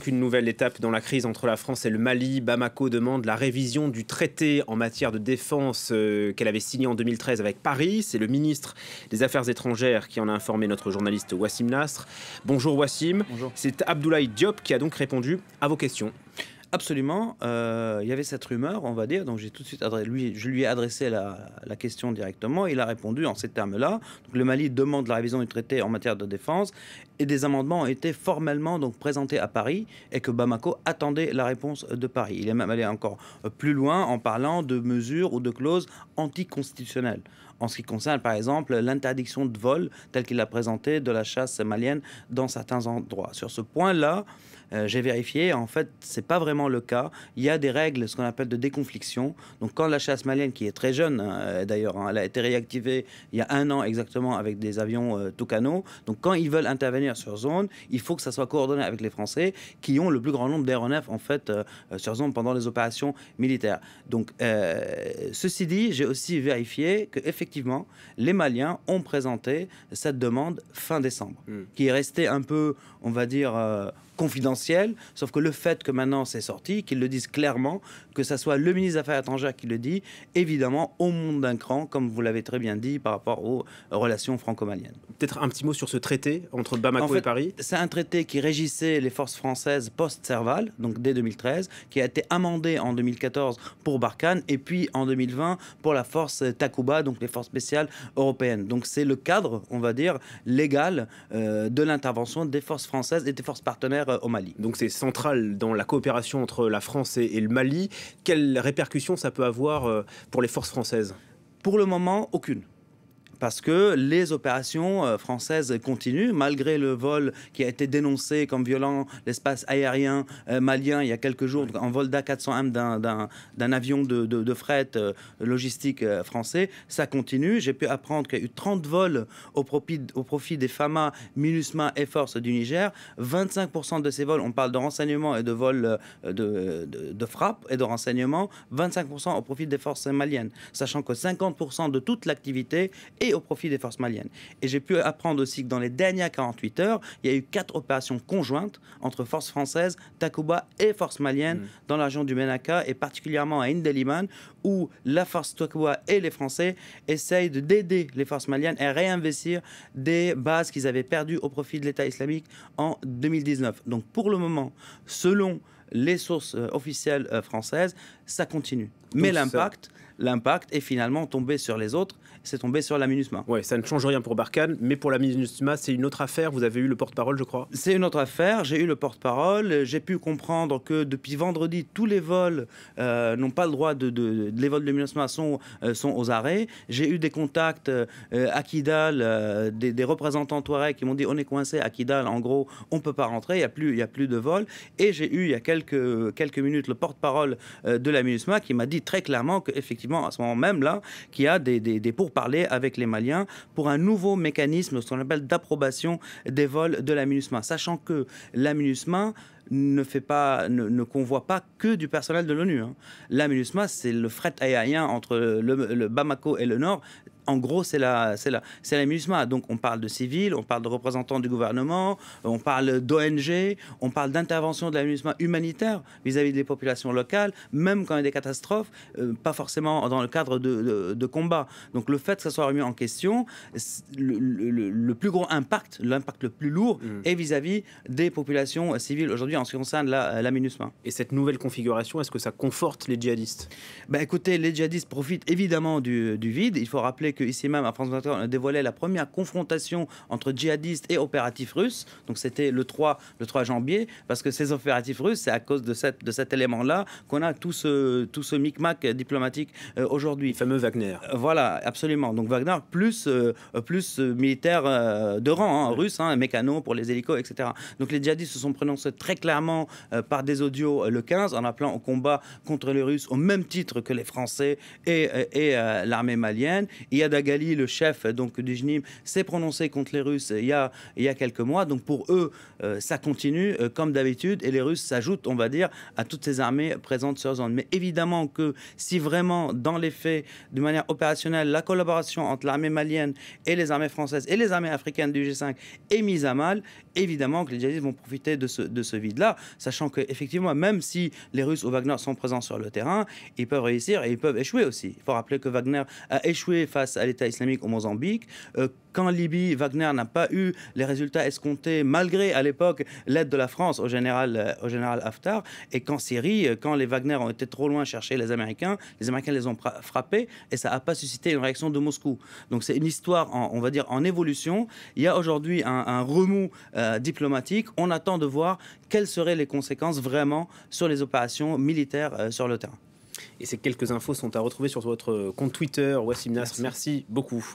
marque une nouvelle étape dans la crise entre la France et le Mali. Bamako demande la révision du traité en matière de défense qu'elle avait signé en 2013 avec Paris. C'est le ministre des Affaires étrangères qui en a informé notre journaliste Wassim Nasr. Bonjour Wassim. Bonjour. C'est Abdoulaye Diop qui a donc répondu à vos questions. Absolument. Il y avait cette rumeur, on va dire. Donc j'ai tout de suite je lui ai adressé la question directement. Il a répondu en ces termes-là. Donc, le Mali demande la révision du traité en matière de défense et des amendements ont été formellement donc présentés à Paris et que Bamako attendait la réponse de Paris. Il est même allé encore plus loin en parlant de mesures ou de clauses anticonstitutionnelles. En ce qui concerne, par exemple, l'interdiction de vol, telle qu'il l'a présenté, de la chasse malienne dans certains endroits. Sur ce point-là, j'ai vérifié, en fait, c'est pas vraiment le cas. Il y a des règles, ce qu'on appelle de déconfliction. Donc, quand la chasse malienne, qui est très jeune, d'ailleurs, elle a été réactivée il y a 1 an exactement avec des avions Tucano. Donc, quand ils veulent intervenir sur zone, il faut que ça soit coordonné avec les Français, qui ont le plus grand nombre d'aéronefs, en fait, sur zone pendant les opérations militaires. Donc, ceci dit, j'ai aussi vérifié que effectivement, les Maliens ont présenté cette demande fin décembre, qui est restée un peu, on va dire, confidentiel, sauf que le fait que maintenant c'est sorti, qu'ils le disent clairement, que ça soit le ministre des Affaires étrangères qui le dit, évidemment, au monde d'un cran, comme vous l'avez très bien dit, par rapport aux relations franco-maliennes. Peut-être un petit mot sur ce traité entre Bamako et Paris. C'est un traité qui régissait les forces françaises post-Serval, donc dès 2013, qui a été amendé en 2014 pour Barkhane et puis en 2020 pour la force Takuba, donc les forces spéciales européennes. Donc c'est le cadre, on va dire, légal de l'intervention des forces françaises et des forces partenaires au Mali. Donc c'est central dans la coopération entre la France et le Mali. Quelles répercussions ça peut avoir pour les forces françaises ? Pour le moment, aucune. Parce que les opérations françaises continuent, malgré le vol qui a été dénoncé comme violant l'espace aérien malien il y a quelques jours, en vol d'A400M d'un avion de fret logistique français. Ça continue. J'ai pu apprendre qu'il y a eu 30 vols au profit des FAMA, MINUSMA et Forces du Niger. 25% de ces vols, on parle de renseignement et de vols de frappe et de renseignement, 25% au profit des forces maliennes, sachant que 50% de toute l'activité et au profit des forces maliennes. Et j'ai pu apprendre aussi que dans les dernières 48 heures, il y a eu 4 opérations conjointes entre forces françaises, Takuba et forces maliennes dans la région du Ménaka et particulièrement à Indeliman, où la force Takuba et les Français essayent d'aider les forces maliennes à réinvestir des bases qu'ils avaient perdues au profit de l'État islamique en 2019. Donc pour le moment, selon les sources officielles françaises, ça continue. Mais l'impact est finalement tombé sur les autres, c'est tombé sur la MINUSMA. Ouais, ça ne change rien pour Barkhane, mais pour la MINUSMA, c'est une autre affaire. Vous avez eu le porte-parole, je crois. C'est une autre affaire, j'ai eu le porte-parole, j'ai pu comprendre que depuis vendredi, tous les vols n'ont pas le droit les vols de MINUSMA sont aux arrêts. J'ai eu des contacts à Kidal, des représentants Touareg qui m'ont dit on est coincé à Kidal, en gros, on ne peut pas rentrer, il y a plus de vols. Et j'ai eu il y a quelques minutes le porte-parole de la MINUSMA qui m'a dit très clairement qu'effectivement, à ce moment même là, qu'il y a des pourparlers avec les Maliens pour un nouveau mécanisme, ce qu'on appelle d'approbation des vols de la MINUSMA, sachant que la MINUSMA ne convoie pas que du personnel de l'ONU. La MINUSMA, c'est le fret aérien entre le Bamako et le Nord. En gros, c'est la MINUSMA. Donc, on parle de civils, on parle de représentants du gouvernement, on parle d'ONG, on parle d'intervention de la MINUSMA humanitaire vis-à-vis des populations locales, même quand il y a des catastrophes, pas forcément dans le cadre de combat. Donc, le fait que ça soit remis en question, le plus gros impact, l'impact le plus lourd, est vis-à-vis des populations civiles aujourd'hui en ce qui concerne la MINUSMA. Et cette nouvelle configuration, est-ce que ça conforte les djihadistes ? Écoutez, les djihadistes profitent évidemment du vide. Il faut rappeler qu'ici même à France 24, on a dévoilé la première confrontation entre djihadistes et opératifs russes. Donc c'était le 3 janvier, parce que ces opératifs russes, c'est à cause de cet élément-là qu'on a tout ce micmac diplomatique aujourd'hui. Le fameux Wagner. Voilà, absolument. Donc Wagner plus militaire de rang, russe, mécano pour les hélicos, etc. Donc les djihadistes se sont prononcés très clairement par des audios le 15 en appelant au combat contre les Russes au même titre que les Français et l'armée malienne. Il y a Ziad Agali, le chef donc du JNIM, s'est prononcé contre les Russes il y a quelques mois. Donc pour eux, ça continue comme d'habitude et les Russes s'ajoutent, on va dire, à toutes ces armées présentes sur la zone. Mais évidemment que si vraiment, dans les faits, de manière opérationnelle, la collaboration entre l'armée malienne et les armées françaises et les armées africaines du G5 est mise à mal, évidemment que les djihadistes vont profiter de ce vide-là, sachant qu'effectivement, même si les Russes ou Wagner sont présents sur le terrain, ils peuvent réussir et ils peuvent échouer aussi. Il faut rappeler que Wagner a échoué face à l'État islamique au Mozambique. Qu'en Libye, Wagner n'a pas eu les résultats escomptés, malgré à l'époque l'aide de la France au général Haftar. Et qu'en Syrie, quand les Wagner ont été trop loin chercher les Américains les ont frappés et ça n'a pas suscité une réaction de Moscou. Donc c'est une histoire, on va dire, en évolution. Il y a aujourd'hui un remous diplomatique. On attend de voir quelles seraient les conséquences vraiment sur les opérations militaires sur le terrain. Et ces quelques infos sont à retrouver sur votre compte Twitter, Wassim Nasr. Merci beaucoup.